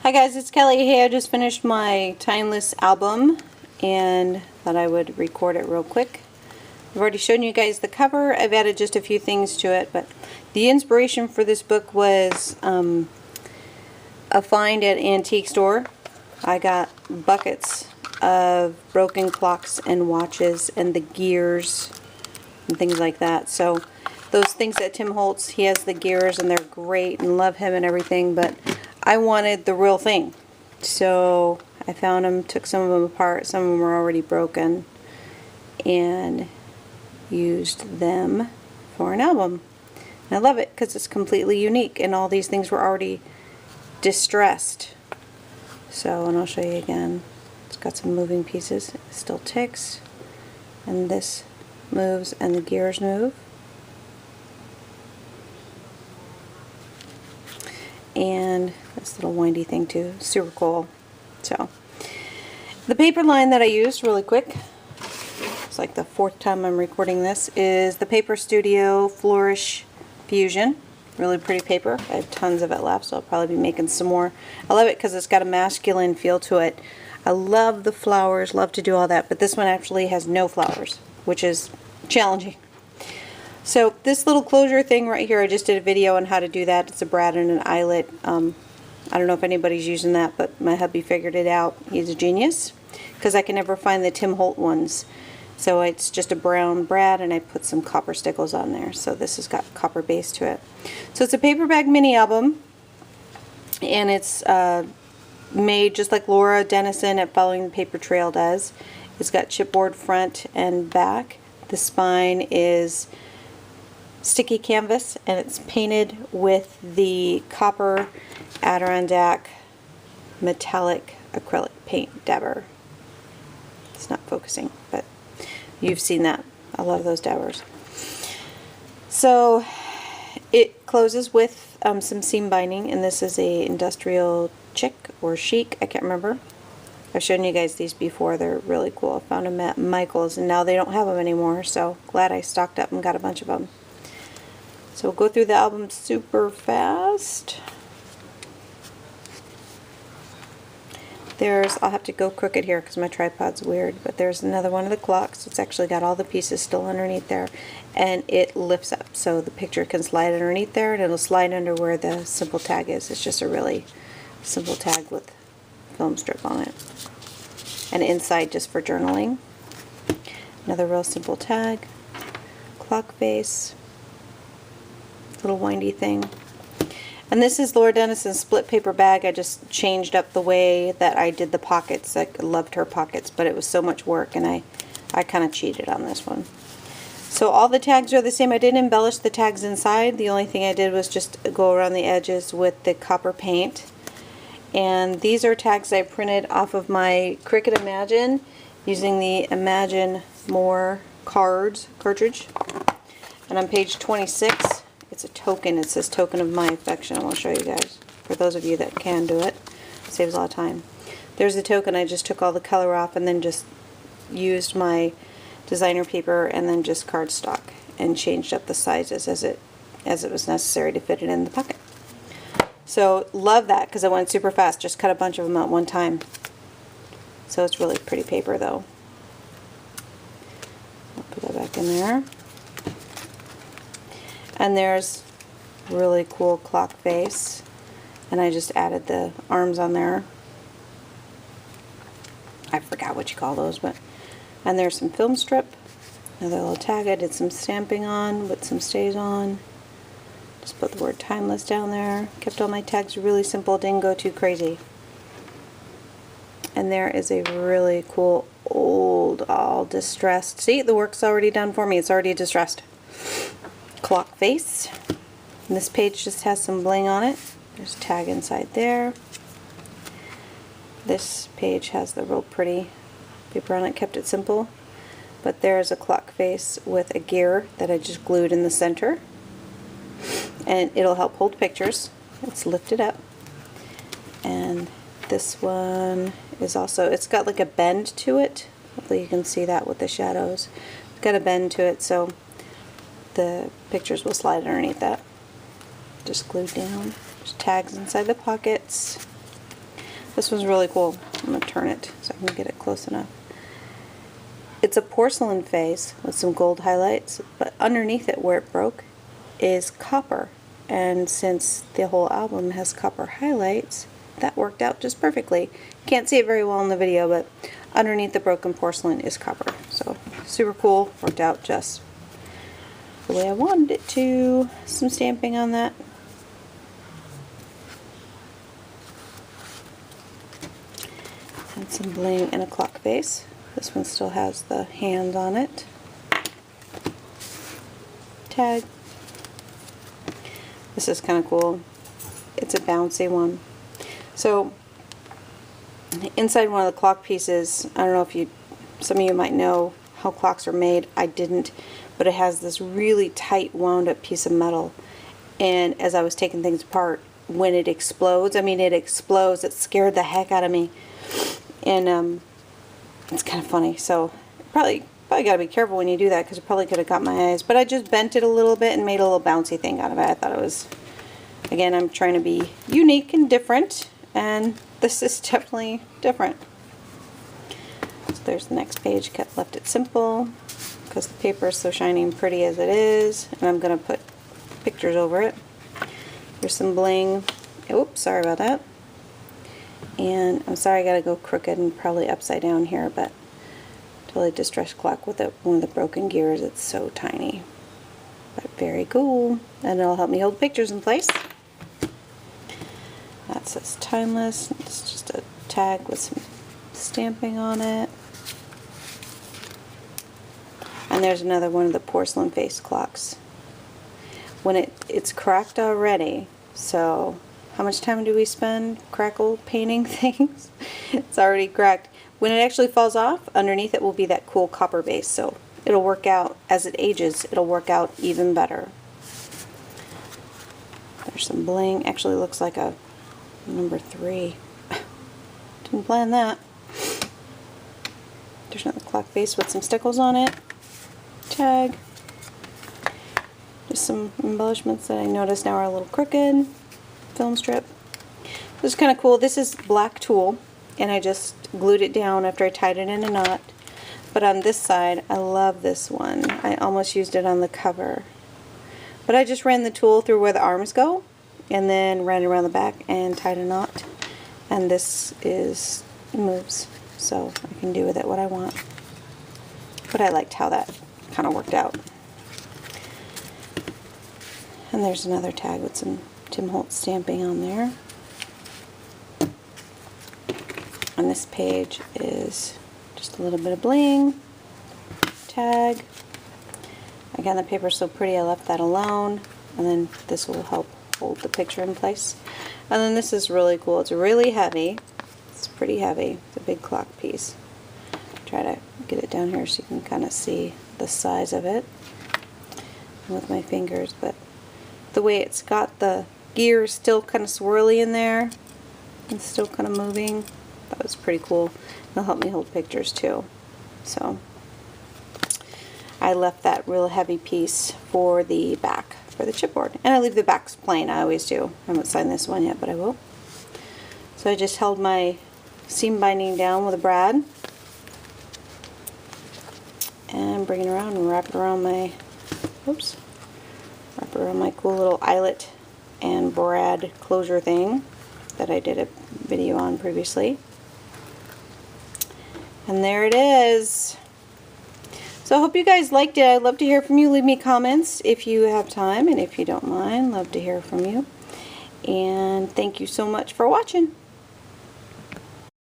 Hi guys, it's Kelly. Hey, I just finished my Timeless album and thought I would record it real quick. I've already shown you guys the cover. I've added just a few things to it, but the inspiration for this book was a find at an antique store. I got buckets of broken clocks and watches and the gears and things like that. So those things at Tim Holtz, he has the gears and they're great and love him and everything, but I wanted the real thing. So I found them, took some of them apart, some of them were already broken, and used them for an album. And I love it because it's completely unique and all these things were already distressed. So, and I'll show you again. It's got some moving pieces. It still ticks. And this moves and the gears move. And this little windy thing too, super cool. So the paper line that I used really quick, it's like the fourth time I'm recording this, is the Paper Studio Flourish Fusion. Really pretty paper. I have tons of it left, so I'll probably be making some more. I love it because it's got a masculine feel to it. I love the flowers, love to do all that, but this one actually has no flowers, which is challenging. So this little closure thing right here, I just did a video on how to do that. It's a brad and an eyelet. I don't know if anybody's using that, but my hubby figured it out. He's a genius, because I can never find the Tim Holt ones. So it's just a brown brad, and I put some copper stickles on there. So this has got copper base to it. So it's a paper bag mini album, and it's made just like Laura Dennison at Following the Paper Trail does. It's got chipboard front and back. The spine is sticky canvas, and it's painted with the copper Adirondack metallic acrylic paint dabber. It's not focusing, but you've seen that. I love those dabbers. So it closes with some seam binding, and this is a industrial chic or chic, I can't remember. I've shown you guys these before. They're really cool. I found them at Michael's, and now they don't have them anymore, so glad I stocked up and got a bunch of them. So we'll go through the album super fast. I'll have to go crooked here because my tripod's weird, but there's another one of the clocks. It's actually got all the pieces still underneath there, and it lifts up so the picture can slide underneath there, and it'll slide under where the simple tag is. It's just a really simple tag with film strip on it. And inside just for journaling. Another real simple tag. Clock face. Little windy thing. And this is Laura Dennison's split paper bag. I just changed up the way that I did the pockets. I loved her pockets, but it was so much work, and I kind of cheated on this one. So all the tags are the same. I didn't embellish the tags inside. The only thing I did was just go around the edges with the copper paint. And these are tags I printed off of my Cricut Imagine using the Imagine More cartridge. And on page 26, it's a token. It says token of my affection. I want to show you guys, for those of you that can do it. It saves a lot of time. There's the token. I just took all the color off and then just used my designer paper and then just cardstock and changed up the sizes as it was necessary to fit it in the pocket. So love that because it went super fast. Just cut a bunch of them at one time. So it's really pretty paper though. I'll put that back in there. And there's really cool clock face, and I just added the arms on there. I forgot what you call those, but and there's some film strip, another little tag. I did some stamping on with some stays on. Just put the word Timeless down there. Kept all my tags really simple, didn't go too crazy. And there is a really cool old, all distressed. See, the work's already done for me. It's already distressed. Clock face. And this page just has some bling on it. There's a tag inside there. This page has the real pretty paper on it, kept it simple. But there's a clock face with a gear that I just glued in the center. And it'll help hold pictures. It's lifted up. And this one is also, it's got like a bend to it. Hopefully you can see that with the shadows. It's got a bend to it, so the pictures will slide underneath that. Just glued down. There's tags inside the pockets. This one's really cool. I'm going to turn it so I can get it close enough. It's a porcelain face with some gold highlights, but underneath it where it broke is copper. And since the whole album has copper highlights, that worked out just perfectly. Can't see it very well in the video, but underneath the broken porcelain is copper. So super cool, worked out just the way I wanted it to. Some stamping on that. And some bling and a clock face. This one still has the hand on it. Tag. This is kind of cool. It's a bouncy one. So inside one of the clock pieces, I don't know if some of you might know how clocks are made. I didn't, but it has this really tight wound up piece of metal. And as I was taking things apart, when it explodes, I mean it explodes, it scared the heck out of me. And it's kind of funny. So probably got to be careful when you do that, because it probably could have got my eyes. But I just bent it a little bit and made a little bouncy thing out of it. I thought it was, again, I'm trying to be unique and different, and this is definitely different. So there's the next page. Left it simple because the paper is so shiny and pretty as it is, and I'm going to put pictures over it. There's some bling. Oops, sorry about that. And I'm sorry I got to go crooked and probably upside down here, but totally distressed clock with one of the broken gears. It's so tiny, but very cool, and it'll help me hold pictures in place. That says timeless. It's just a tag with some stamping on it. And there's another one of the porcelain face clocks. When it's cracked already, so how much time do we spend crackle painting things? It's already cracked. When it actually falls off, underneath it will be that cool copper base, so it'll work out as it ages. It'll work out even better. There's some bling. Actually looks like a number 3. Didn't plan that. There's another clock face with some stickles on it. Tag. Just some embellishments that I noticed now are a little crooked. Film strip. This is kind of cool. This is black tulle, and I just glued it down after I tied it in a knot. But on this side, I love this one. I almost used it on the cover. But I just ran the tulle through where the arms go, and then ran it around the back and tied a knot. And this moves, so I can do with it what I want. But I liked how that kind of worked out. And there's another tag with some Tim Holtz stamping on there. On this page is just a little bit of bling, tag. Again, the paper's so pretty I left that alone, and then this will help hold the picture in place. And then this is really cool. It's really heavy. It's pretty heavy. It's a big clock piece. Try to get it down here so you can kind of see the size of it with my fingers, but the way it's got the gears still kind of swirly in there and still kind of moving, that was pretty cool. It'll help me hold pictures too. So I left that real heavy piece for the back, for the chipboard. And I leave the backs plain, I always do. I haven't signed this one yet, but I will. So I just held my seam binding down with a brad and bring it around and wrap it around my, oops, wrap it around my cool little eyelet and brad closure thing that I did a video on previously. And there it is. So I hope you guys liked it. I'd love to hear from you. Leave me comments if you have time, and if you don't mind, love to hear from you. And thank you so much for watching.